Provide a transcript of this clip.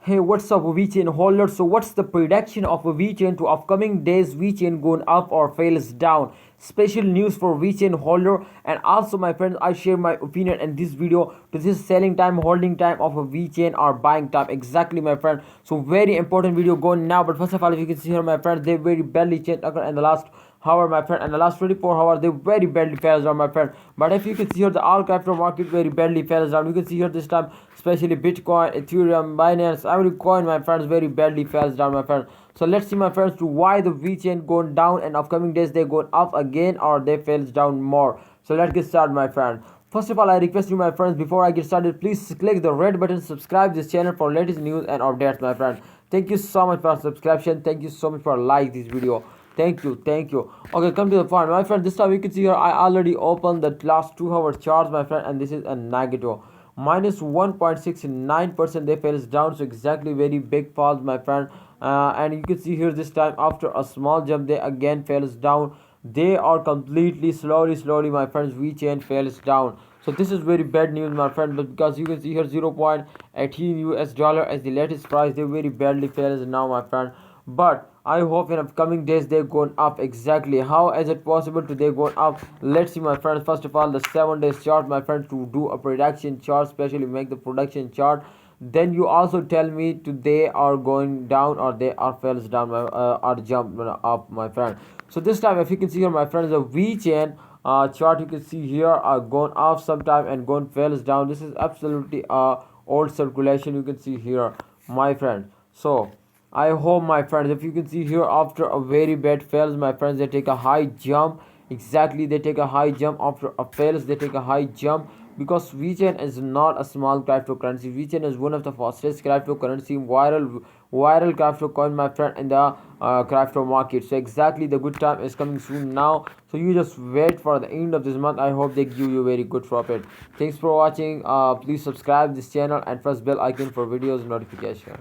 Hey, what's up, Vechain holder? So, what's the prediction of Vechain to upcoming days? Vechain going up or fails down? Special news for Vechain holder, and also, my friends, I share my opinion in this video. To this selling time, holding time of a Vechain or buying time exactly, my friend. So, very important video going now. But first of all, if you can see here, my friends, they very badly changed in the last hour, my friend, and the last 24 hours they very badly fell down, my friend. But if you can see here, the all crypto market very badly fell down. You can see here this time, especially Bitcoin, Ethereum, Binance, every coin, my friends, very badly falls down, my friend. So let's see, my friends, to why the Vechain going down and upcoming days they go up again or they falls down more. So let's get started, my friend. First of all, I request you, my friends, before I get started, please click the red button, subscribe this channel for latest news and updates, my friend. Thank you so much for subscription. Thank you so much for like this video. Thank you. Okay, come to the point, my friend. This time you can see here, I already opened the last 2 hour charts, my friend, and this is a negative minus 1.69%. They falls down, so exactly very big falls, my friend. And you can see here this time after a small jump they again falls down. They are completely slowly, my friends. Vechain falls down. So this is very bad news, my friend. But because you can see here 0.18 US dollar as the latest price, they very badly falls now, my friend. But I hope in upcoming days they're going up. Exactly how is it possible to they going up? Let's see, my friends. First of all, the 7 days chart, my friends, to do a production chart, especially make the production chart. Then you also tell me to they are going down or they are falls down, or jump up, my friend. So this time, if you can see here, my friends, the Vechain chart, you can see here are going up sometime and going falls down. This is absolutely old circulation. You can see here, my friend. So I hope, my friends, if you can see here after a very bad fails, my friends, they take a high jump. Exactly, they take a high jump after a fails. They take a high jump because Vechain is not a small cryptocurrency. Vechain is one of the fastest cryptocurrency, viral crypto coin, my friend, in the crypto market. So exactly the good time is coming soon now. So you just wait for the end of this month. I hope they give you very good profit. Thanks for watching. Please subscribe this channel and press bell icon for videos notification.